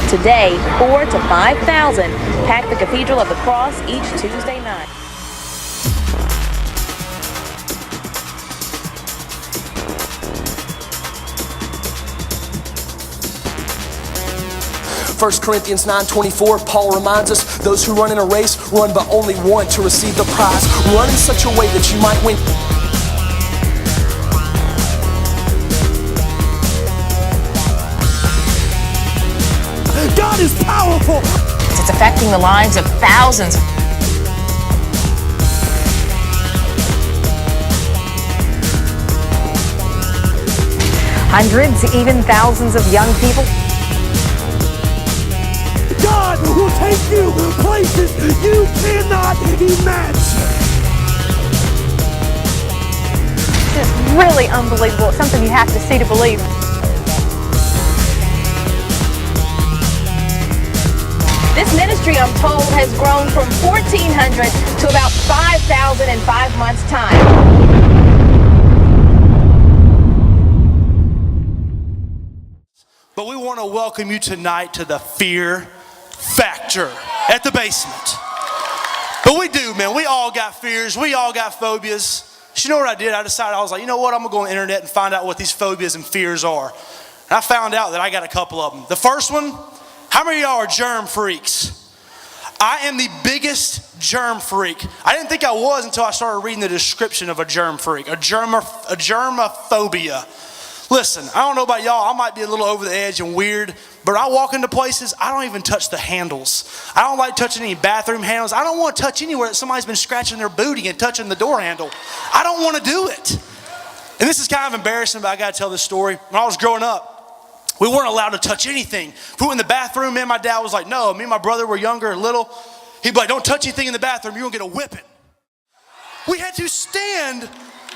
Today, 4,000 to 5,000 pack the Cathedral of the Cross each Tuesday night. First Corinthians 9:24, Paul reminds us, those who run in a race run but only one to receive the prize. Run in such a way that you might win. God is powerful. It's affecting the lives of thousands. Hundreds, even thousands of young people. God will take you places you cannot imagine. Just really unbelievable. It's something you have to see to believe. This ministry, I'm told, has grown from 1,400 to about 5,000 in 5 months' time. But we want to welcome you tonight to the Fear Factor at the basement. But we do, man. We all got fears. We all got phobias. You know what I did? I decided, I was like, you know what? I'm going to go on the internet and find out what these phobias and fears are. And I found out that I got a couple of them. The first one, how many of y'all are germ freaks? I am the biggest germ freak. I didn't think I was until I started reading the description of a germ freak, a germophobia. Listen, I don't know about y'all, I might be a little over the edge and weird, but I walk into places, I don't even touch the handles. I don't like touching any bathroom handles. I don't want to touch anywhere that somebody's been scratching their booty and touching the door handle. I don't want to do it. And this is kind of embarrassing, but I got to tell this story. When I was growing up, we weren't allowed to touch anything. If we went in the bathroom, me and my dad was like, no, me and my brother were younger and little. He'd be like, don't touch anything in the bathroom, you're going to get a whipping. We had to stand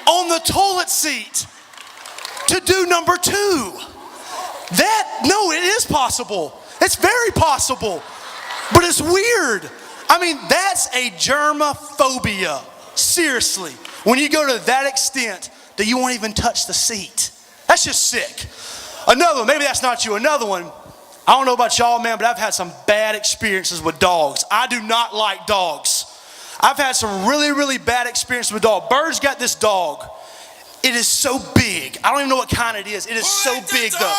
on the toilet seat to do number 2. No, it is possible. It's very possible. But it's weird. I mean, that's a germophobia. Seriously. When you go to that extent that you won't even touch the seat. That's just sick. Another one, maybe that's not you. Another one, I don't know about y'all, man, but I've had some bad experiences with dogs. I do not like dogs. I've had some really, really bad experiences with dogs. Bird's got this dog. It is so big. I don't even know what kind it is. It is so big, though.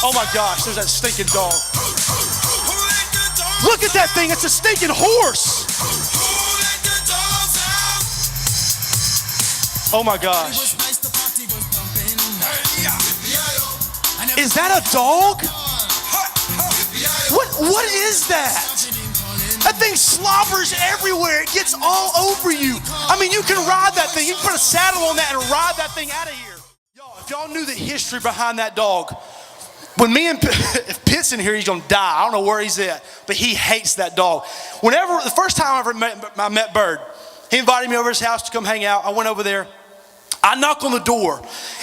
Oh my gosh, there's that stinking dog. Look at that thing, it's a stinking horse. Oh my gosh. Is that a dog? What is that? That thing slobbers everywhere. It gets all over you. I mean, you can ride that thing. You can put a saddle on that and ride that thing out of here. Y'all, if y'all knew the history behind that dog, when me and if Pitt's in here, he's gonna die. I don't know where he's at, but he hates that dog. The first time I met Bird, he invited me over to his house to come hang out. I went over there. I knock on the door,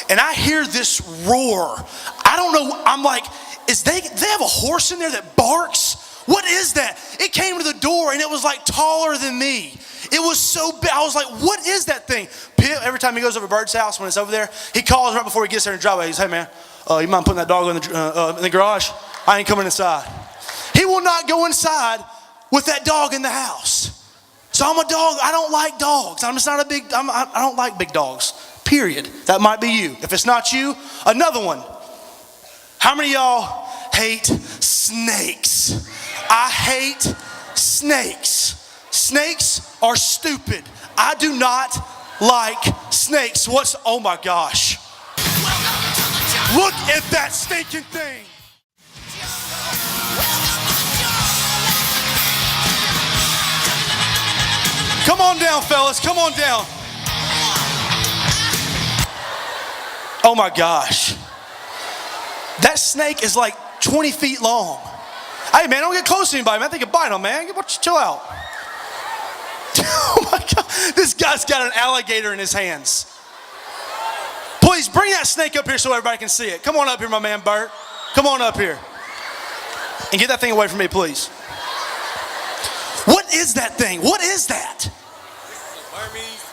and I hear this roar. I don't know. I'm like, they have a horse in there that barks? What is that? It came to the door, and it was like taller than me. It was so big. I was like, what is that thing? Pitt, every time he goes over to Bird's house, when it's over there, he calls right before he gets there in the driveway. He says, hey, man, you mind putting that dog in the garage? I ain't coming inside. He will not go inside with that dog in the house. So I'm a dog. I don't like dogs. I'm just not I don't like big dogs, period. That might be you. If it's not you, another one. How many of y'all hate snakes? I hate snakes. Snakes are stupid. I do not like snakes. Oh my gosh. Look at that stinking thing. Come on down, fellas. Come on down. Oh my gosh. That snake is like 20 feet long. Hey man, don't get close to anybody, man. They can bite them, man. Chill out. Oh my God. This guy's got an alligator in his hands. Please bring that snake up here so everybody can see it. Come on up here, my man Bert. Come on up here. And get that thing away from me, please. What is that thing? What is that?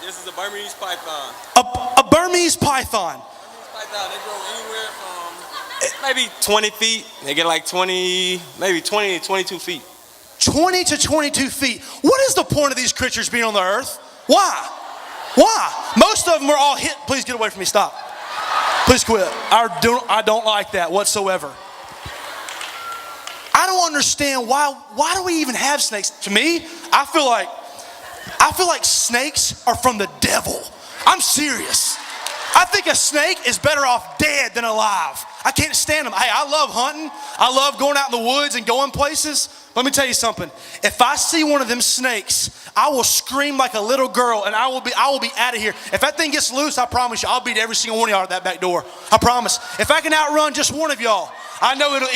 This is a Burmese python. A Burmese python. They grow anywhere from Maybe 20 feet. They get like 20, maybe 20 to 22 feet. 20 to 22 feet. What is the point of these creatures being on the earth? Why? Why? Most of them are all hit. Please get away from me. Stop. Please quit. I don't like that whatsoever. I don't understand why do we even have snakes? To me, I feel like snakes are from the devil. I'm serious. I think a snake is better off dead than alive. I can't stand them. Hey, I love hunting. I love going out in the woods and going places. Let me tell you something. If I see one of them snakes, I will scream like a little girl and I will be out of here. If that thing gets loose, I promise you, I'll beat every single one of y'all at that back door. I promise. If I can outrun just one of y'all, I know it'll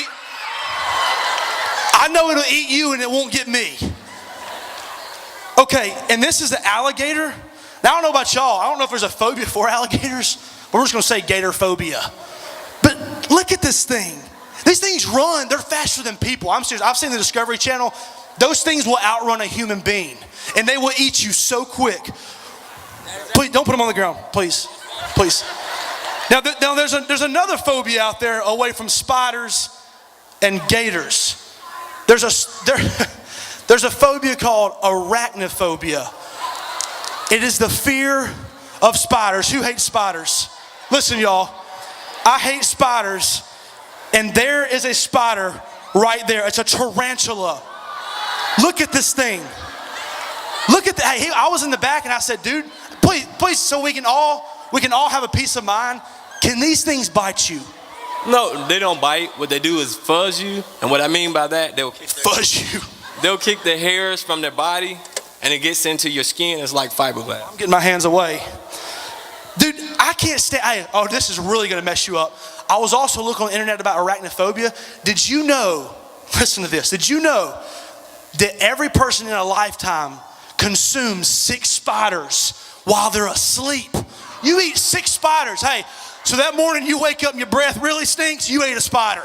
eat you and it won't get me. Okay, and this is the alligator. Now, I don't know about y'all. I don't know if there's a phobia for alligators. We're just going to say gator phobia. But look at this thing. These things run. They're faster than people. I'm serious. I've seen the Discovery Channel. Those things will outrun a human being. And they will eat you so quick. Please, don't put them on the ground. Please. Please. Now there's another phobia out there away from spiders and gators. There's a phobia called arachnophobia. It is the fear of spiders. Who hates spiders? Listen, y'all. I hate spiders. And there is a spider right there. It's a tarantula. Look at this thing. Look at that. Hey, I was in the back and I said, dude, please, so we can all have a peace of mind. Can these things bite you? No, they don't bite. What they do is fuzz you. And what I mean by that, they'll Fuzz you. They'll kick the hairs from their body and it gets into your skin. It's like fiberglass. I'm getting my hands away. Dude, I can't stand. Oh, this is really going to mess you up. I was also looking on the internet about arachnophobia. Did you know, listen to this, did you know that every person in a lifetime consumes 6 spiders while they're asleep? You eat 6 spiders. Hey, so that morning you wake up and your breath really stinks, you ate a spider.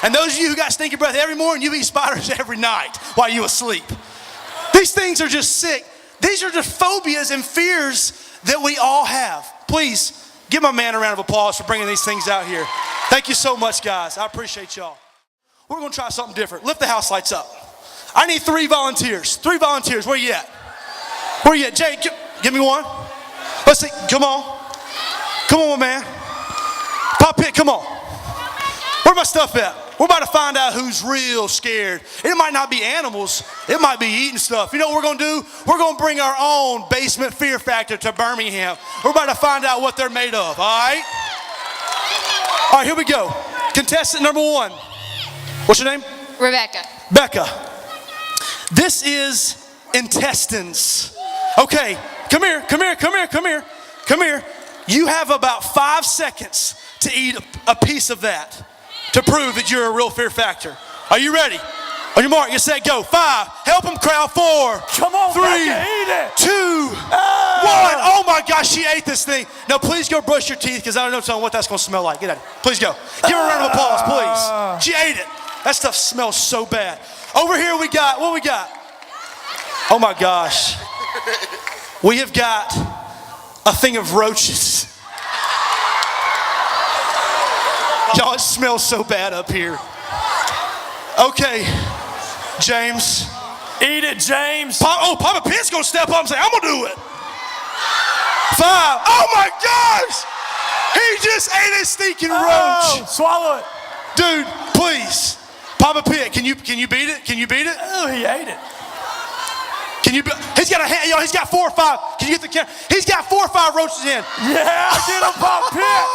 And those of you who got stinky breath every morning, you eat spiders every night while you asleep. These things are just sick. These are just phobias and fears that we all have. Please, give my man a round of applause for bringing these things out here. Thank you so much, guys. I appreciate y'all. We're going to try something different. Lift the house lights up. I need 3 volunteers. 3 volunteers. Where you at? Where you at? Jay, give me one. Let's see. Come on. Come on, man. Pop Pit, come on. Where my stuff at? We're about to find out who's real scared. It might not be animals. It might be eating stuff. You know what we're going to do? We're going to bring our own basement fear factor to Birmingham. We're about to find out what they're made of, all right? All right, here we go. Contestant number 1. What's your name? Rebecca. Becca. This is intestines. Okay, come here, come here, come here, come here, come here. You have about 5 seconds to eat a piece of that to prove that you're a real fear factor. Are you ready? On your mark, get set, go. 5. Help him, crowd. 4. Come on, 3. Becca, eat it. 2. 1. Oh my gosh, she ate this thing. Now please go brush your teeth because I don't know what that's going to smell like. Get out of here. Please go. Give her a round of applause, please. She ate it. That stuff smells so bad. Over here we got, what we got? Oh my gosh. We have got a thing of roaches. Y'all, it smells so bad up here. Okay, James. Eat it, James. Papa Pitt's gonna step up and say, I'm gonna do it. 5. Oh my gosh! He just ate a stinking roach. Swallow it. Dude, please. Papa Pitt, can you beat it? Can you beat it? Oh, he ate it. He's got a hand, y'all, he's got 4 or 5. Can you get the camera? He's got 4 or 5 roaches in. Yeah, get him, Pop Pitt.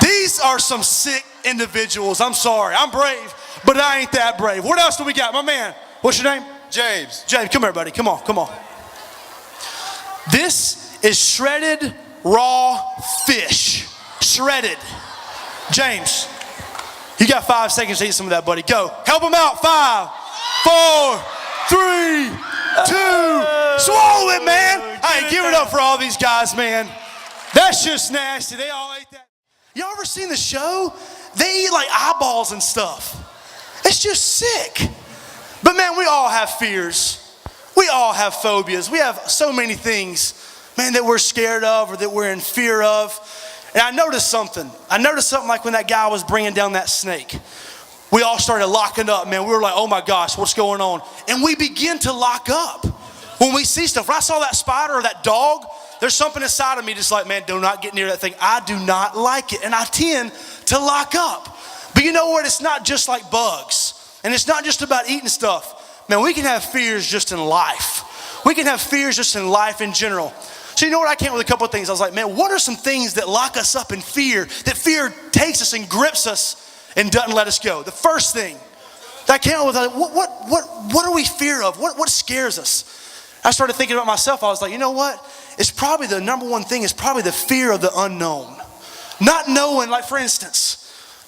These are some sick individuals. I'm sorry. I'm brave, but I ain't that brave. What else do we got? My man, what's your name? James. James, come here, buddy. Come on, come on. This is shredded raw fish. Shredded. James, you got 5 seconds to eat some of that, buddy. Go. Help him out. 5, 4, 3, 2. Swallow it, man. Hey, give it up for all these guys, man. That's just nasty. They all ate that. Y'all ever seen the show? They eat like eyeballs and stuff. It's just sick. But man, we all have fears. We all have phobias. We have so many things, man, that we're scared of or that we're in fear of. And I noticed something. Like when that guy was bringing down that snake. We all started locking up, man. We were like, oh my gosh, what's going on? And we begin to lock up when we see stuff. When I saw that spider or that dog, there's something inside of me just like, man, do not get near that thing. I do not like it. And I tend to lock up. But you know what? It's not just like bugs. And it's not just about eating stuff. Man, we can have fears just in life. We can have fears just in life in general. So you know what? I came up with a couple of things. I was like, man, what are some things that lock us up in fear, that fear takes us and grips us and doesn't let us go? The first thing that I came up with, what are we fear of? What scares us? I started thinking about myself. I was like, you know what? It's probably the number one thing is probably the fear of the unknown. Not knowing, like for instance,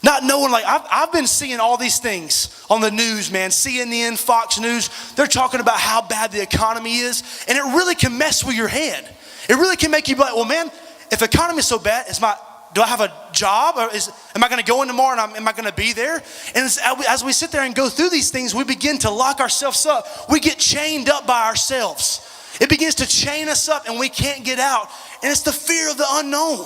not knowing, like I've been seeing all these things on the news, man. CNN, Fox News, they're talking about how bad the economy is. And it really can mess with your head. It really can make you be like, well, man, if the economy is so bad, do I have a job? Or am I going to go in tomorrow and am I going to be there? And as we sit there and go through these things, we begin to lock ourselves up. We get chained up by ourselves. It begins to chain us up and we can't get out. And it's the fear of the unknown.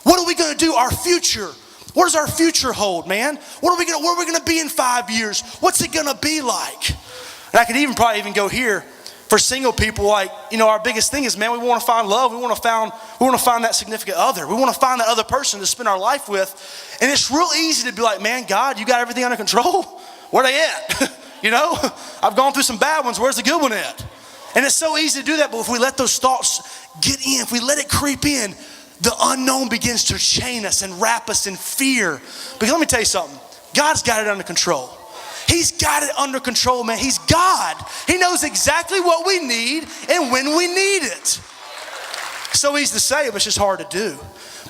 What are we going to do? Our future. What does our future hold, man? Where are we going to be in 5 years? What's it going to be like? And I could probably even go here. For single people, like, you know, our biggest thing is, man, we want to find love. We want to find that significant other. We want to find that other person to spend our life with. And it's real easy to be like, man, God, you got everything under control? Where they at? You know, I've gone through some bad ones. Where's the good one at? And it's so easy to do that. But if we let those thoughts get in, if we let it creep in, the unknown begins to chain us and wrap us in fear. Because let me tell you something. God's got it under control. He's got it under control, man. He's God. He knows exactly what we need and when we need it. So easy to say, but it's just hard to do.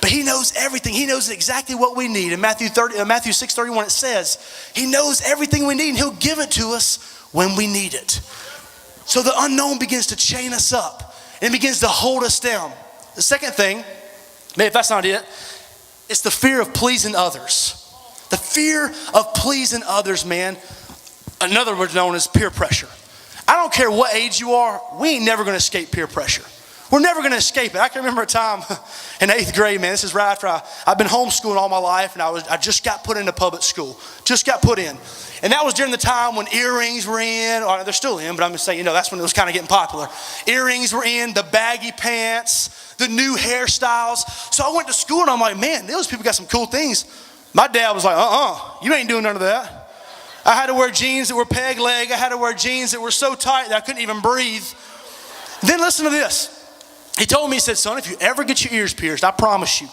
But he knows everything. He knows exactly what we need. In Matthew 6:31, it says, he knows everything we need and he'll give it to us when we need it. So the unknown begins to chain us up and it begins to hold us down. The second thing, maybe if that's not it, it's the fear of pleasing others. The fear of pleasing others, man. Another word known as peer pressure. I don't care what age you are, we ain't never gonna escape peer pressure. We're never gonna escape it. I can remember a time in 8th grade, man, this is right after I've been homeschooling all my life and I just got put into public school. Just got put in. And that was during the time when earrings were in, or they're still in, but I'm just saying, you know, that's when it was kind of getting popular. Earrings were in, the baggy pants, the new hairstyles. So I went to school and I'm like, man, those people got some cool things. My dad was like, you ain't doing none of that. I had to wear jeans that were peg leg. I had to wear jeans that were so tight that I couldn't even breathe. Then listen to this. He told me, he said, son, if you ever get your ears pierced, I promise you,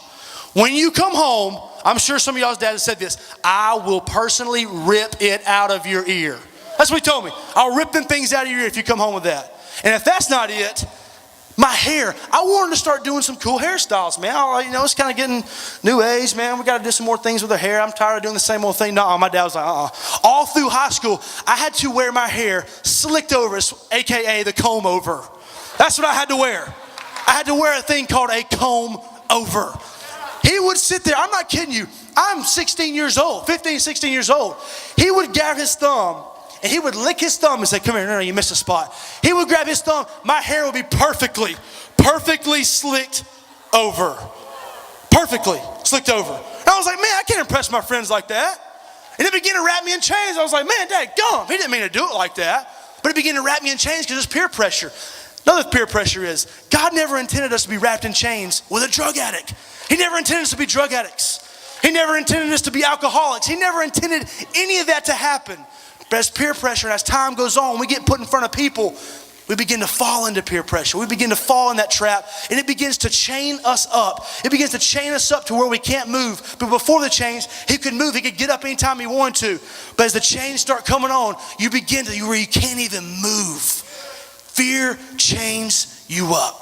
when you come home, I'm sure some of y'all's dads said this, I will personally rip it out of your ear. That's what he told me. I'll rip them things out of your ear if you come home with that. And if that's not it, my hair, I wanted to start doing some cool hairstyles, man. You know, it's kind of getting new age, man. We got to do some more things with our hair. I'm tired of doing the same old thing. No, my dad was like, All through high school, I had to wear my hair slicked over, AKA the comb over. That's what I had to wear. I had to wear a thing called a comb over. He would sit there, I'm not kidding you. I'm 16 years old, 15, 16 years old. He would grab his thumb and he would lick his thumb and say, come here, no, you missed a spot. He would grab his thumb, my hair would be perfectly slicked over. Perfectly slicked over. And I was like, man, I can't impress my friends like that. And he began to wrap me in chains. I was like, man, dad, gum. He didn't mean to do it like that. But he began to wrap me in chains because it's peer pressure. Another peer pressure is, God never intended us to be wrapped in chains with a drug addict. He never intended us to be drug addicts. He never intended us to be alcoholics. He never intended any of that to happen. But as peer pressure and as time goes on, we get put in front of people, we begin to fall into peer pressure. We begin to fall in that trap and it begins to chain us up. It begins to chain us up to where we can't move. But before the chains, he could move. He could get up anytime he wanted to. But as the chains start coming on, you begin to where you can't even move. Fear chains you up.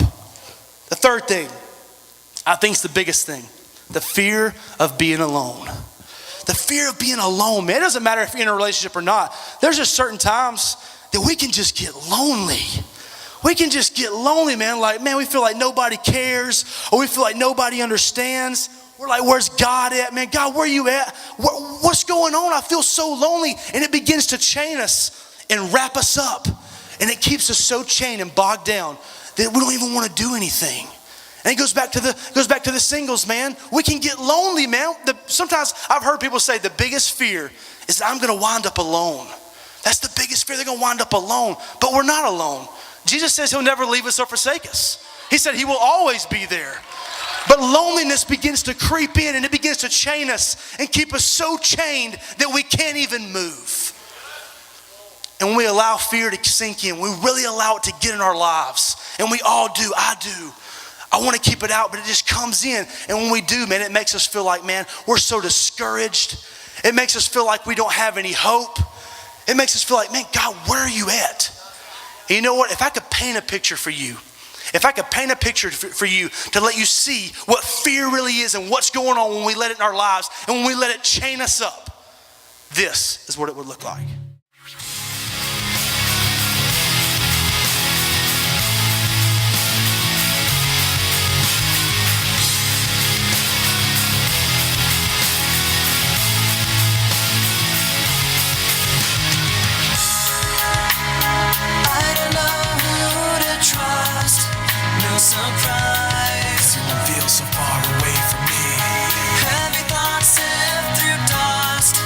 The third thing, I think is the biggest thing, the fear of being alone. The fear of being alone, man. It doesn't matter if you're in a relationship or not. There's just certain times that we can just get lonely. We can just get lonely, man. Like, man, we feel like nobody cares or we feel like nobody understands. We're like, where's God at, man? God, where are you at? What's going on? I feel so lonely. And it begins to chain us and wrap us up. And it keeps us so chained and bogged down that we don't even want to do anything. And it goes back to the singles, man. We can get lonely, man. Sometimes I've heard people say the biggest fear is that I'm gonna wind up alone. That's the biggest fear, they're gonna wind up alone. But we're not alone. Jesus says he'll never leave us or forsake us. He said he will always be there. But loneliness begins to creep in and it begins to chain us and keep us so chained that we can't even move. And when we allow fear to sink in, we really allow it to get in our lives. And we all do, I do. I want to keep it out, but it just comes in. And when we do, man, it makes us feel like, man, we're so discouraged. It makes us feel like we don't have any hope. It makes us feel like, man, God, where are you at? And you know what? If I could paint a picture for you, if I could paint a picture for you to let you see what fear really is and what's going on when we let it in our lives and when we let it chain us up, this is what it would look like. Surprise. Everyone feels so far away from me. Heavy thoughts sift through dust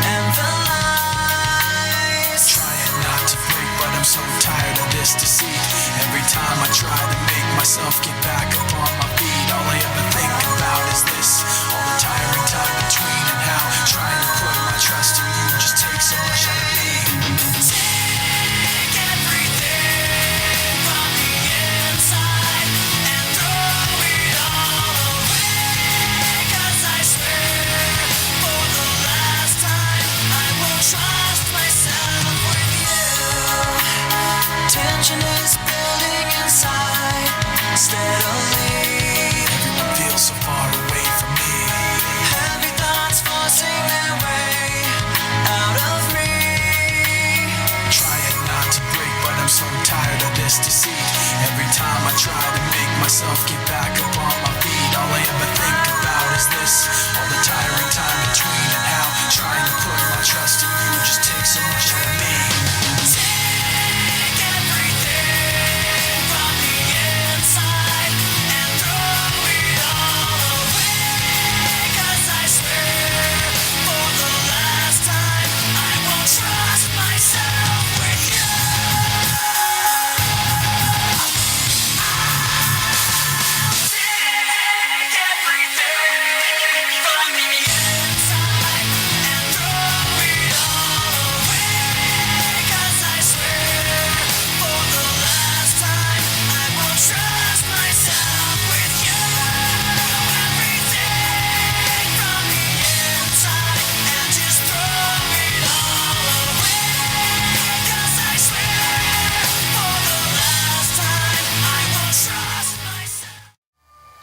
and the lies. Trying not to break, but I'm so tired of this deceit. Every time I try to make myself get back up on my feet, all I ever think about is this. All the tiring time between and how trying to put my trust in you just takes so much out of me. Tension is building inside steadily. Everyone feels so far away from me. Heavy thoughts forcing their way out of me. Trying not to break, but I'm so tired of this deceit. Every time I try to make myself get back up on my feet, all I ever think about is this. All the tiring time between and how trying to put my trust in you just takes so much out of me.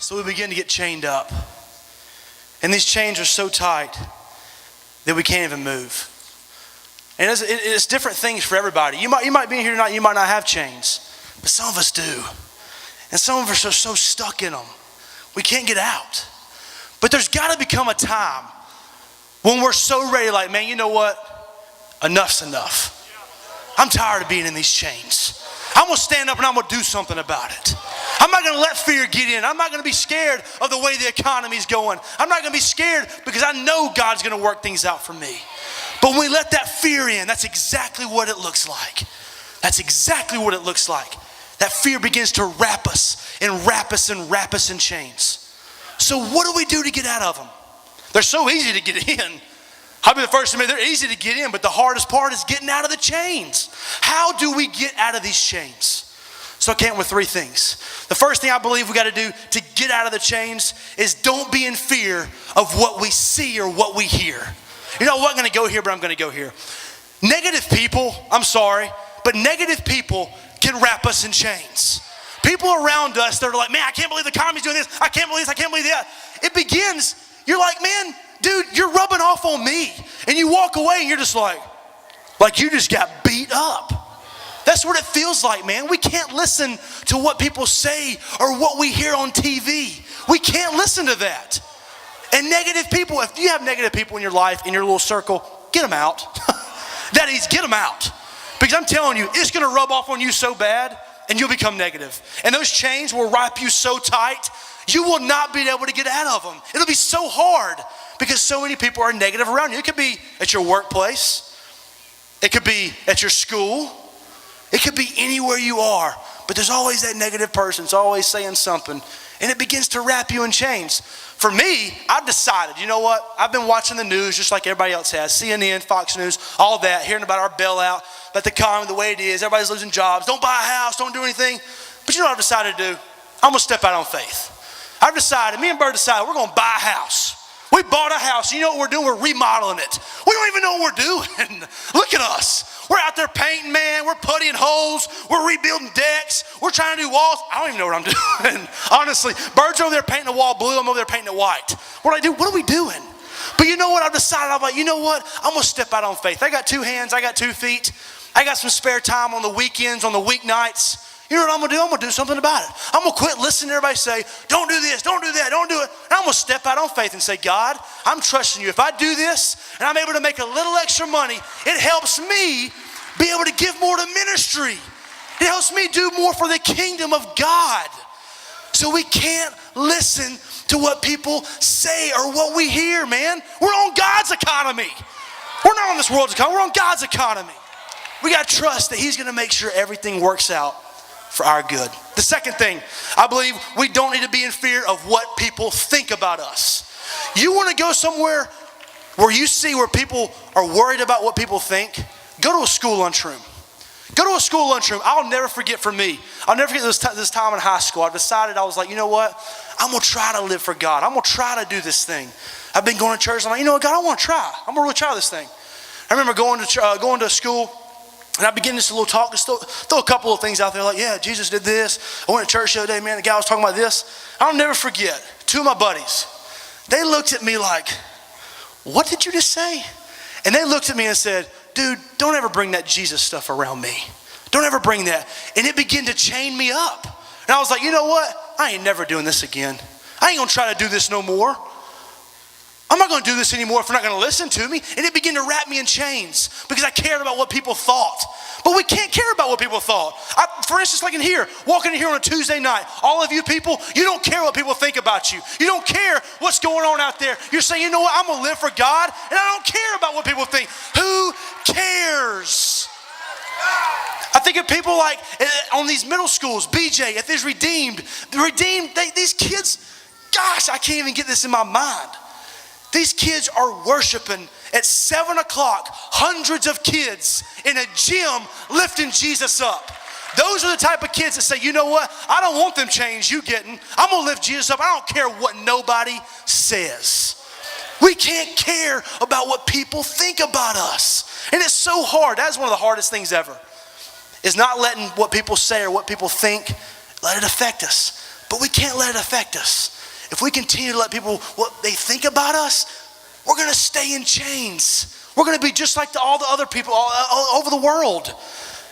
So we begin to get chained up. And these chains are so tight that we can't even move. And it's different things for everybody. You might be here tonight, you might not have chains, but some of us do. And some of us are so stuck in them, we can't get out. But there's got to become a time when we're so ready, like, man, you know what? Enough's enough. I'm tired of being in these chains. I'm going to stand up and I'm going to do something about it. I'm not going to let fear get in. I'm not going to be scared of the way the economy's going. I'm not going to be scared because I know God's going to work things out for me. But when we let that fear in, that's exactly what it looks like. That's exactly what it looks like. That fear begins to wrap us and wrap us and wrap us in chains. So what do we do to get out of them? They're so easy to get in. I'll be the first to admit they're easy to get in, but the hardest part is getting out of the chains. How do we get out of these chains? So I came with three things. The first thing I believe we got to do to get out of the chains is don't be in fear of what we see or what we hear. You know, I wasn't going to go here, but I'm going to go here. Negative people, I'm sorry, but negative people can wrap us in chains. People around us that are like, man, I can't believe the economy's doing this. I can't believe this. I can't believe that. It begins, you're like, man, dude, you're rubbing off on me. And you walk away and you're just like you just got beat up. That's what it feels like, man. We can't listen to what people say or what we hear on TV. We can't listen to that. And negative people, if you have negative people in your life, in your little circle, get them out. That is, get them out. Because I'm telling you, it's going to rub off on you so bad, and you'll become negative. And those chains will wrap you so tight, you will not be able to get out of them. It'll be so hard because so many people are negative around you. It could be at your workplace. It could be at your school. It could be anywhere you are. But there's always that negative person. It's always saying something. And it begins to wrap you in chains. For me, I've decided, you know what? I've been watching the news just like everybody else has. CNN, Fox News, all that. Hearing about our bailout, about the economy, the way it is. Everybody's losing jobs. Don't buy a house. Don't do anything. But you know what I've decided to do? I'm going to step out on faith. I've decided, me and Bird decided, we're going to buy a house. We bought a house. You know what we're doing? We're remodeling it. We don't even know what we're doing. Look at us. We're out there painting, man. We're puttying holes. We're rebuilding decks. We're trying to do walls. I don't even know what I'm doing. Honestly, Bird's over there painting the wall blue. I'm over there painting it white. What do? What are we doing? But you know what? I've decided, I'm like, you know what? I'm going to step out on faith. I got 2 hands. I got 2 feet. I got some spare time on the weekends, on the weeknights. You know what I'm going to do? I'm going to do something about it. I'm going to quit listening to everybody say, don't do this, don't do that, don't do it. And I'm going to step out on faith and say, God, I'm trusting you. If I do this and I'm able to make a little extra money, it helps me be able to give more to ministry. It helps me do more for the kingdom of God. So we can't listen to what people say or what we hear, man. We're on God's economy. We're not on this world's economy. We're on God's economy. We got to trust that he's going to make sure everything works out for our good. The second thing, I believe we don't need to be in fear of what people think about us. You want to go somewhere where you see where people are worried about what people think? Go to a school lunchroom. Go to a school lunchroom. I'll never forget for me. I'll never forget this time in high school. I decided, I was like, you know what? I'm going to try to live for God. I'm going to try to do this thing. I've been going to church. I'm like, you know what, God, I want to try. I'm going to really try this thing. I remember going to school. And I began just a little talk, just throw a couple of things out there like, yeah, Jesus did this. I went to church the other day, man, the guy was talking about this. I'll never forget, 2 of my buddies, they looked at me like, what did you just say? And they looked at me and said, dude, don't ever bring that Jesus stuff around me. Don't ever bring that. And it began to chain me up. And I was like, you know what? I ain't never doing this again. I ain't gonna try to do this no more. I'm not going to do this anymore if they're not going to listen to me. And it began to wrap me in chains because I cared about what people thought. But we can't care about what people thought. For instance, like in here, walking in here on a Tuesday night, all of you people, you don't care what people think about you. You don't care what's going on out there. You're saying, you know what, I'm going to live for God, and I don't care about what people think. Who cares? I think of people like on these middle schools, BJ, if there's Redeemed, these kids, gosh, I can't even get this in my mind. These kids are worshiping at 7 o'clock, hundreds of kids in a gym lifting Jesus up. Those are the type of kids that say, you know what, I don't want them chains you getting. I'm going to lift Jesus up. I don't care what nobody says. We can't care about what people think about us. And it's so hard. That's one of the hardest things ever, is not letting what people say or what people think, let it affect us. But we can't let it affect us. If we continue to let people, what they think about us, we're going to stay in chains. We're going to be just like all the other people all over the world.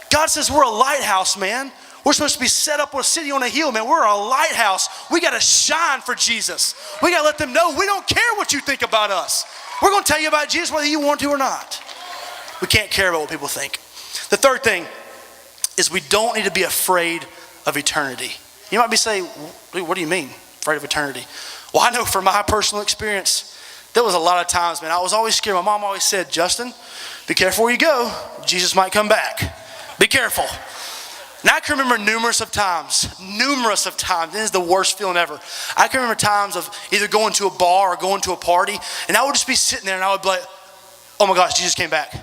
God says we're a lighthouse, man. We're supposed to be set up with a city on a hill, man. We're a lighthouse. We got to shine for Jesus. We got to let them know we don't care what you think about us. We're going to tell you about Jesus whether you want to or not. We can't care about what people think. The third thing is we don't need to be afraid of eternity. You might be saying, what do you mean? Afraid of eternity. Well, I know from my personal experience, there was a lot of times, man, I was always scared. My mom always said, Justin, be careful where you go. Jesus might come back. Be careful. And I can remember numerous of times, this is the worst feeling ever. I can remember times of either going to a bar or going to a party, and I would just be sitting there and I would be like, oh my gosh, Jesus came back.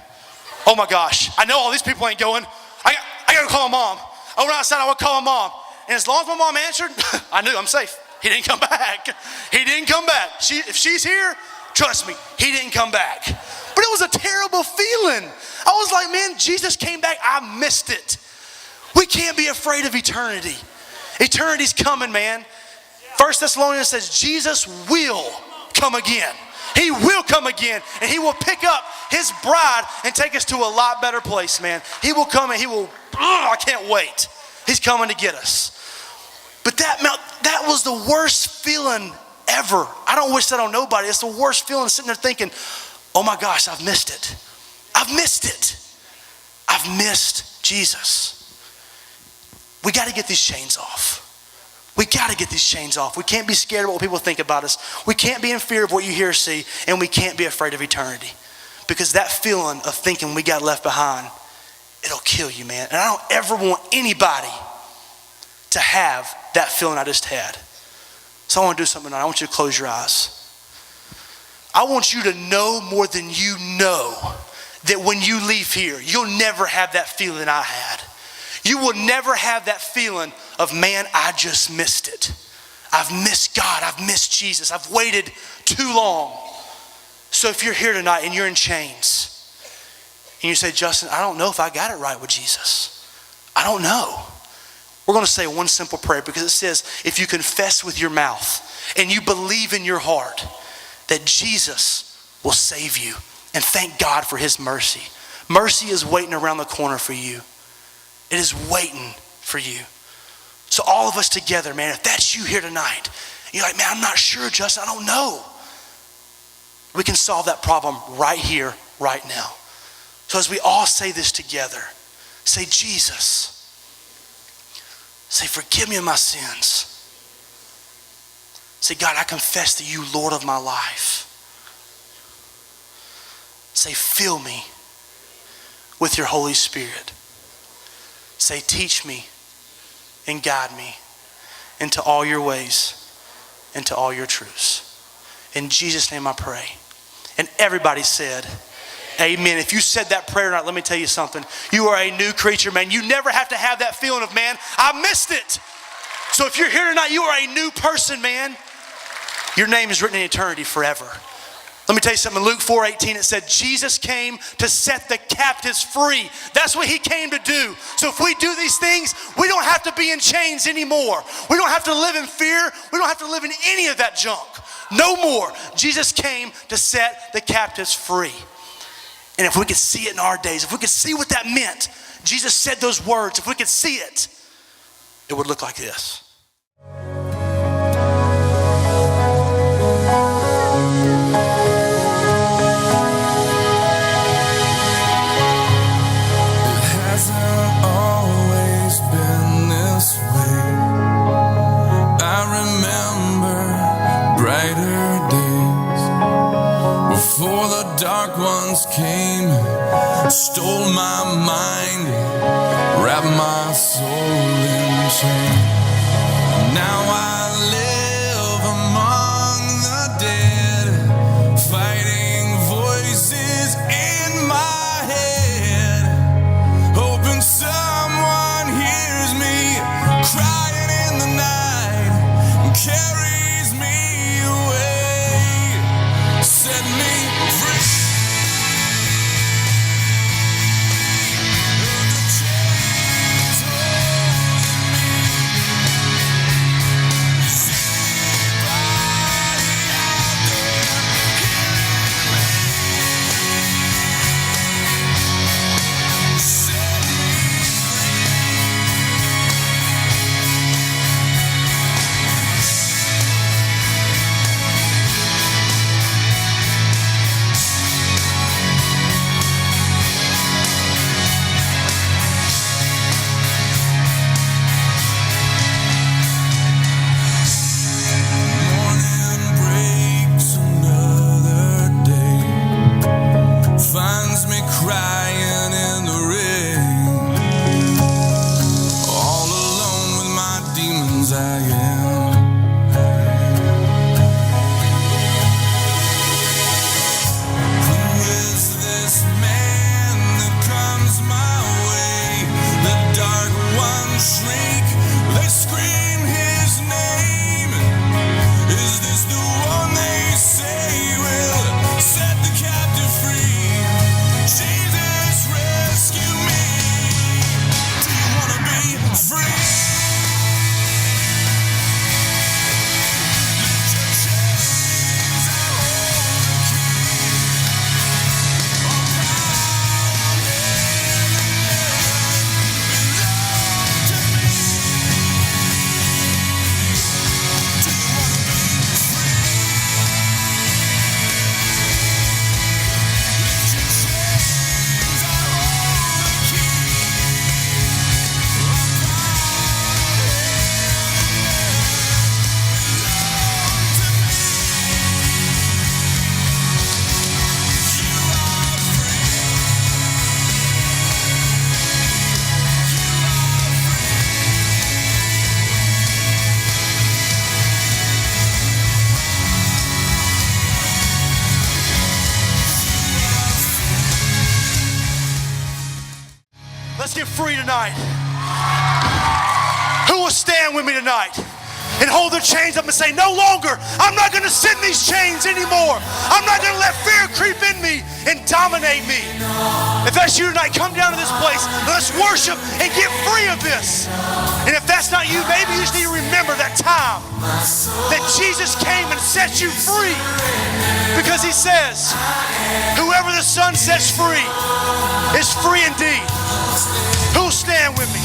Oh my gosh, I know all these people ain't going. I got to call my mom. I went outside, I would call my mom. And as long as my mom answered, I knew I'm safe. He didn't come back. He didn't come back. If she's here, trust me, he didn't come back. But it was a terrible feeling. I was like, man, Jesus came back. I missed it. We can't be afraid of eternity. Eternity's coming, man. 1 Thessalonians says Jesus will come again. He will come again, and he will pick up his bride and take us to a lot better place, man. He will come and he will, I can't wait. He's coming to get us. But that was the worst feeling ever. I don't wish that on nobody. It's the worst feeling, sitting there thinking, oh my gosh, I've missed it. I've missed it. I've missed Jesus. we got to get these chains off. We got to get these chains off. We can't be scared of what people think about us. We can't be in fear of what you hear or see, and we can't be afraid of eternity. Because that feeling of thinking we got left behind, it'll kill you, man. And I don't ever want anybody to have that feeling I just had. So I want to do something tonight. I want you to close your eyes. I want you to know more than you know that when you leave here, you'll never have that feeling I had. You will never have that feeling of, man, I just missed it. I've missed God. I've missed Jesus. I've waited too long. So if you're here tonight and you're in chains, and you say, Justin, I don't know if I got it right with Jesus. I don't know. We're going to say one simple prayer, because it says, if you confess with your mouth and you believe in your heart that Jesus will save you, and thank God for his mercy. Mercy is waiting around the corner for you. It is waiting for you. So all of us together, man, if that's you here tonight, you're like, man, I'm not sure, Justin, I don't know. We can solve that problem right here, right now. So as we all say this together, say, Jesus, say, forgive me of my sins. Say, God, I confess that you, Lord of my life. Say, fill me with your Holy Spirit. Say, teach me and guide me into all your ways, into all your truths. In Jesus' name I pray. And everybody said, amen. If you said that prayer tonight, let me tell you something. You are a new creature, man. You never have to have that feeling of, man, I missed it. So if you're here tonight, you are a new person, man. Your name is written in eternity forever. Let me tell you something. In Luke 4:18, it said, Jesus came to set the captives free. That's what he came to do. So if we do these things, we don't have to be in chains anymore. We don't have to live in fear. We don't have to live in any of that junk. No more. Jesus came to set the captives free. And if we could see it in our days, if we could see what that meant, Jesus said those words, if we could see it, it would look like this. Before the dark ones came, stole my mind, wrapped my soul in chains. Now I live among the dead, fighting voices in my head, hoping someone hears me crying in the night and carries me away. Set me free. The chains holding me. wants to get free tonight? Who will stand with me tonight and hold their chains up and say, no longer, I'm not going to sit in these chains anymore. I'm not going to let fear creep in me and dominate me. If that's you tonight, come down to this place. Let's worship and get free of this. And if that's not you, maybe you just need to remember that time that Jesus came and set you free. Because he says, whoever the Son sets free is free indeed. Who'll stand with me?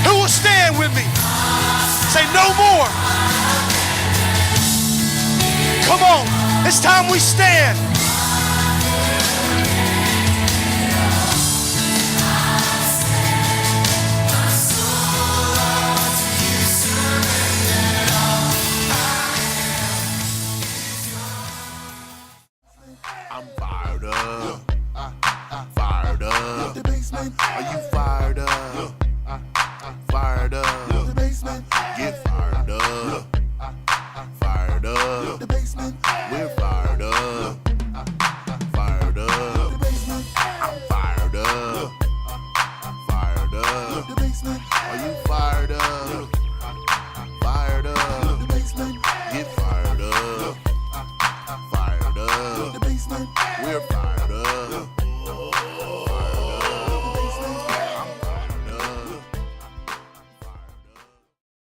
Who will stand with me? Say no more. Come on, it's time we stand. I'm fired up. Fired up. Are you